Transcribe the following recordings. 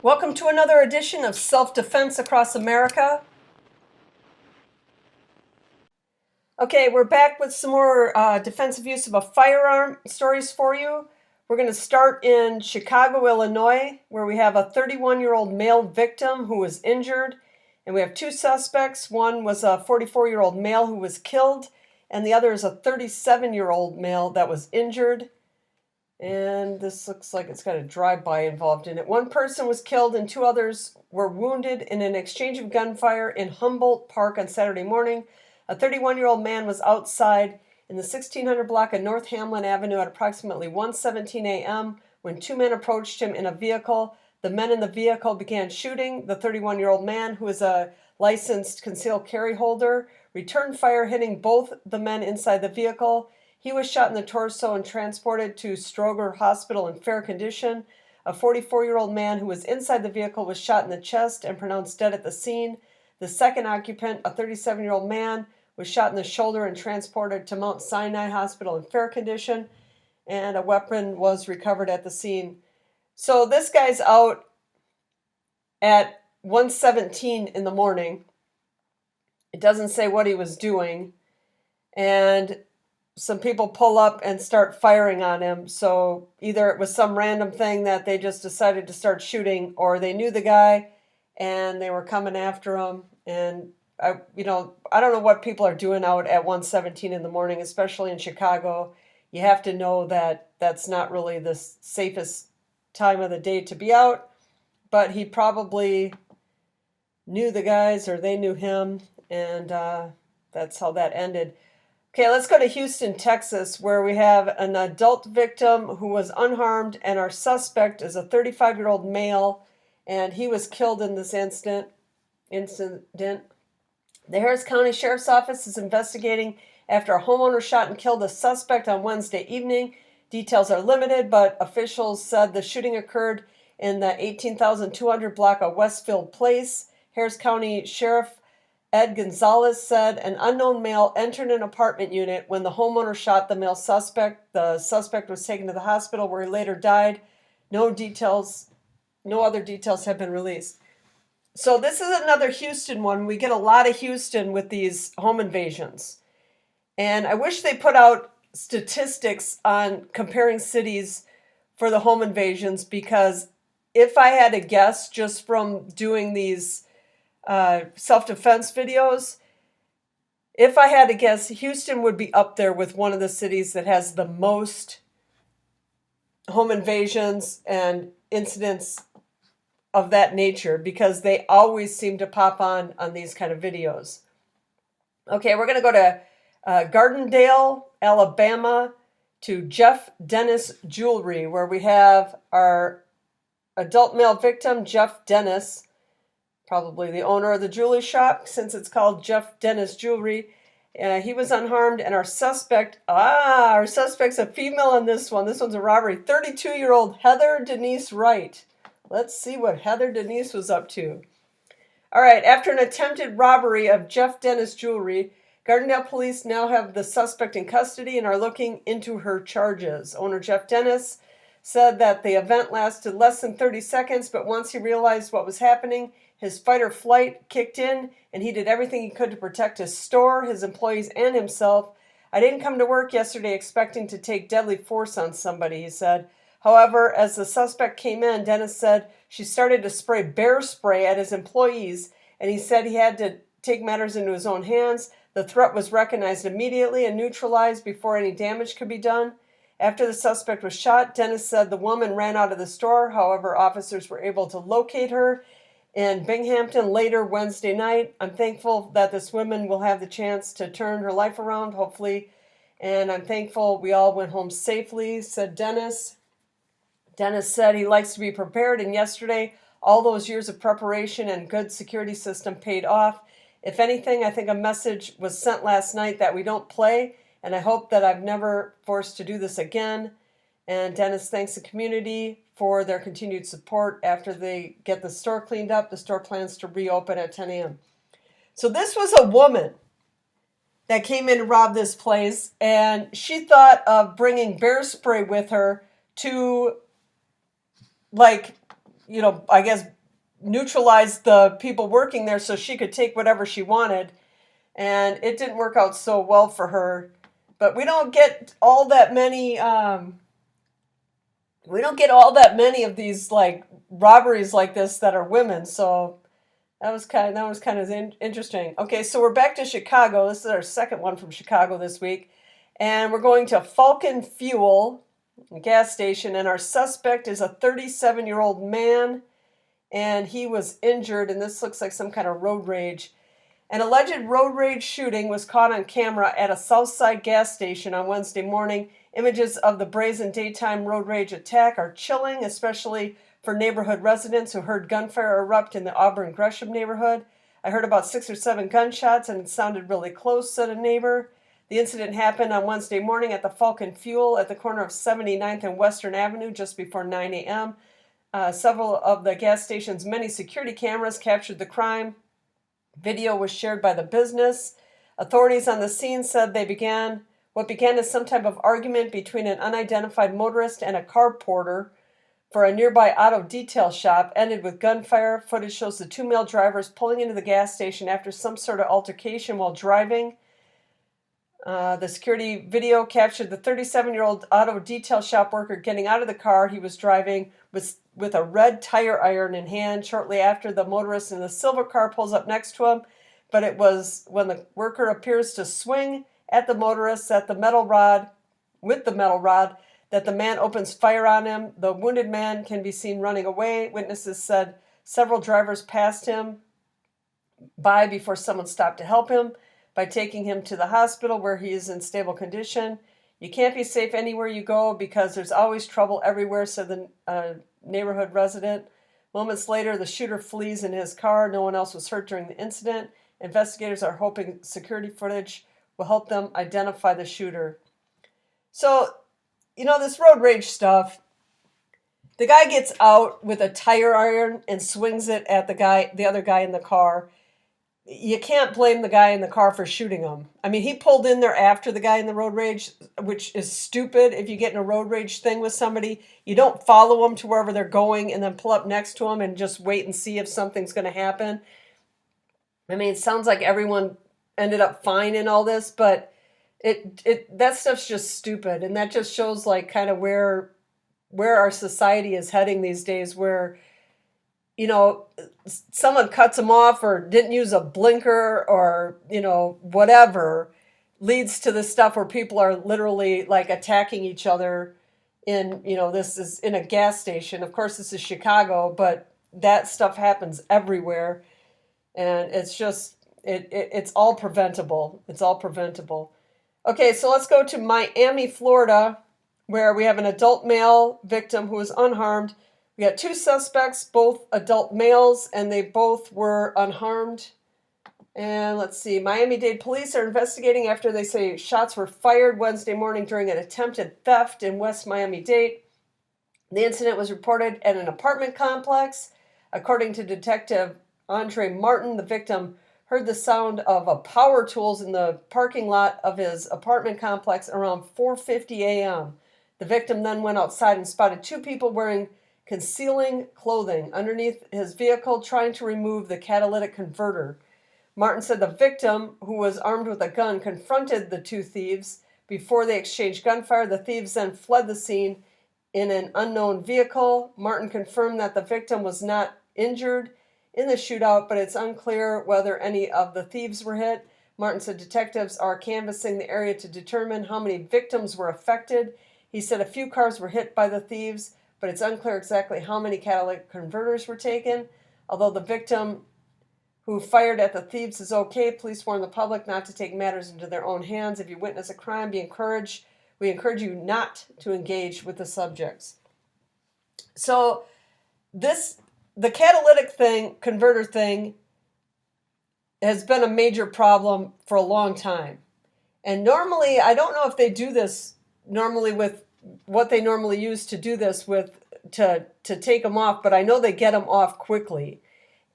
Welcome to another edition of Self-Defense Across America. Okay, we're back with some more defensive use of a firearm stories for you. We're going to start in Chicago, Illinois, where we have a 31-year-old male victim who was injured. And we have two suspects. One was a 44-year-old male who was killed, and the other is a 37-year-old male that was injured. And this looks like it's got a drive-by involved in it. One person was killed and two others were wounded in an exchange of gunfire in Humboldt Park on Saturday morning. A 31-year-old man was outside in the 1600 block of North Hamlin Avenue at approximately 1:17 a.m. when two men approached him in a vehicle. The men in the vehicle began shooting. The 31-year-old man, who is a licensed concealed carry holder, returned fire, hitting both the men inside the vehicle. He was shot in the torso and transported to Stroger Hospital in fair condition. A 44-year-old man who was inside the vehicle was shot in the chest and pronounced dead at the scene. The second occupant, a 37-year-old man, was shot in the shoulder and transported to Mount Sinai Hospital in fair condition, and a weapon was recovered at the scene. So this guy's out at 1:17 in the morning. It doesn't say what he was doing, and some people pull up and start firing on him. So either it was some random thing that they just decided to start shooting, or they knew the guy and they were coming after him. And I don't know what people are doing out at 1:17 in the morning, especially in Chicago. You have to know that that's not really the safest time of the day to be out, but he probably knew the guys or they knew him, and that's how that ended. Okay, let's go to Houston, Texas, where we have an adult victim who was unharmed, and our suspect is a 35-year-old male, and he was killed in this incident. The Harris County Sheriff's Office is investigating after a homeowner shot and killed a suspect on Wednesday evening. Details are limited, but officials said the shooting occurred in the 18,200 block of Westfield Place. Harris County Sheriff Ed Gonzalez said an unknown male entered an apartment unit when the homeowner shot the male suspect. The suspect was taken to the hospital where he later died. No other details have been released. So this is another Houston one. We get a lot of Houston with these home invasions. And I wish they put out statistics on comparing cities for the home invasions, because if I had to guess just from doing these self-defense videos, if I had to guess, Houston would be up there with one of the cities that has the most home invasions and incidents of that nature, because they always seem to pop on these kind of videos. Okay, we're going to go to Gardendale, Alabama, to Jeff Dennis Jewelry, where we have our adult male victim, Jeff Dennis, probably the owner of the jewelry shop, since it's called Jeff Dennis Jewelry. He was unharmed, and our suspect's a female in this one. This one's a robbery. 32-year-old Heather Denise Wright. Let's see what Heather Denise was up to. All right, after an attempted robbery of Jeff Dennis Jewelry, Gardendale police now have the suspect in custody and are looking into her charges. Owner Jeff Dennis said that the event lasted less than 30 seconds, but once he realized what was happening, his fight or flight kicked in, and he did everything he could to protect his store, his employees, and himself. I didn't come to work yesterday expecting to take deadly force on somebody, he said. However, as the suspect came in, Dennis said she started to spray bear spray at his employees, and he said he had to take matters into his own hands. The threat was recognized immediately and neutralized before any damage could be done. After the suspect was shot, Dennis said the woman ran out of the store. However, officers were able to locate her in Binghamton later Wednesday night. I'm thankful that this woman will have the chance to turn her life around, hopefully, and I'm thankful we all went home safely, said Dennis. Dennis said he likes to be prepared, and yesterday, all those years of preparation and good security system paid off. If anything, I think a message was sent last night that we don't play, and I hope that I'm never forced to do this again. And Dennis thanks the community for their continued support. After they get the store cleaned up, the store plans to reopen at 10 a.m. So this was a woman that came in to rob this place, and she thought of bringing bear spray with her to, like, I guess, neutralize the people working there so she could take whatever she wanted. And it didn't work out so well for her. But we don't get all that many. We don't get all that many of these like robberies like this that are women. So that was kind of interesting. Okay, so we're back to Chicago. This is our second one from Chicago this week, and we're going to Falcon Fuel gas station, and our suspect is a 37-year-old man, and he was injured. And this looks like some kind of road rage. An alleged road rage shooting was caught on camera at a Southside gas station on Wednesday morning. Images of the brazen daytime road rage attack are chilling, especially for neighborhood residents who heard gunfire erupt in the Auburn Gresham neighborhood. I heard about 6 or 7 gunshots and it sounded really close, said a neighbor. The incident happened on Wednesday morning at the Falcon Fuel at the corner of 79th and Western Avenue just before 9 a.m. Several of the gas station's many security cameras captured the crime. Video was shared by the business. Authorities on the scene said what began as some type of argument between an unidentified motorist and a car porter for a nearby auto detail shop ended with gunfire. Footage shows the 2 male drivers pulling into the gas station after some sort of altercation while driving. The security video captured the 37-year-old auto detail shop worker getting out of the car he was driving with a red tire iron in hand. Shortly after, the motorist in the silver car pulls up next to him, but it was when the worker appears to swing at the motorist with the metal rod that the man opens fire on him. The wounded man can be seen running away. Witnesses said several drivers passed him by before someone stopped to help him by taking him to the hospital where he is in stable condition. You can't be safe anywhere you go because there's always trouble everywhere, said the neighborhood resident. Moments later, the shooter flees in his car. No one else was hurt during the incident. Investigators are hoping security footage will help them identify the shooter. So, this road rage stuff, the guy gets out with a tire iron and swings it at the other guy in the car. You can't blame the guy in the car for shooting him. I mean, he pulled in there after the guy in the road rage, which is stupid. If you get in a road rage thing with somebody, you don't follow them to wherever they're going and then pull up next to them and just wait and see if something's going to happen. I mean, it sounds like everyone ended up fine in all this, but that stuff's just stupid. And that just shows like kind of where our society is heading these days, where someone cuts them off or didn't use a blinker or, whatever, leads to this stuff where people are literally like attacking each other this is in a gas station. Of course, this is Chicago, but that stuff happens everywhere. And it's just, it's all preventable. It's all preventable. Okay, so let's go to Miami, Florida, where we have an adult male victim who was unharmed. We got 2 suspects, both adult males, and they both were unharmed. And let's see, Miami-Dade police are investigating after they say shots were fired Wednesday morning during an attempted theft in West Miami-Dade. The incident was reported at an apartment complex. According to Detective Andre Martin, the victim heard the sound of power tools in the parking lot of his apartment complex around 4:50 a.m. The victim then went outside and spotted 2 people wearing concealing clothing underneath his vehicle, trying to remove the catalytic converter. Martin said the victim, who was armed with a gun, confronted the 2 thieves before they exchanged gunfire. The thieves then fled the scene in an unknown vehicle. Martin confirmed that the victim was not injured in the shootout, but it's unclear whether any of the thieves were hit. Martin said detectives are canvassing the area to determine how many victims were affected. He said a few cars were hit by the thieves, but it's unclear exactly how many catalytic converters were taken. Although the victim who fired at the thieves is okay, police warn the public not to take matters into their own hands. If you witness a crime, we encourage you not to engage with the subjects. So the catalytic converter thing, has been a major problem for a long time. And normally, I don't know if they do this normally with what they normally use to do this with, to take them off, but I know they get them off quickly.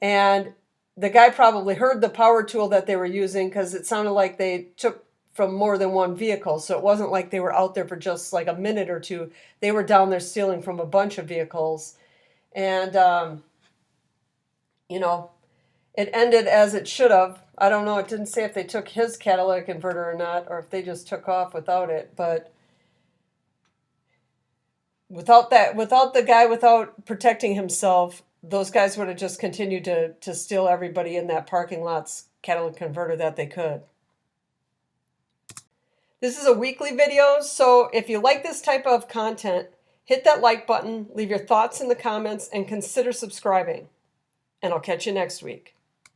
And the guy probably heard the power tool that they were using, because it sounded like they took from more than one vehicle. So it wasn't like they were out there for just like a minute or two. They were down there stealing from a bunch of vehicles. And, you know, it ended as it should have. I don't know. It didn't say if they took his catalytic converter or not, or if they just took off without it. But without the guy, without protecting himself, those guys would have just continued to steal everybody in that parking lot's catalytic converter that they could. This is a weekly video, so if you like this type of content, hit that like button, leave your thoughts in the comments, and consider subscribing. And I'll catch you next week.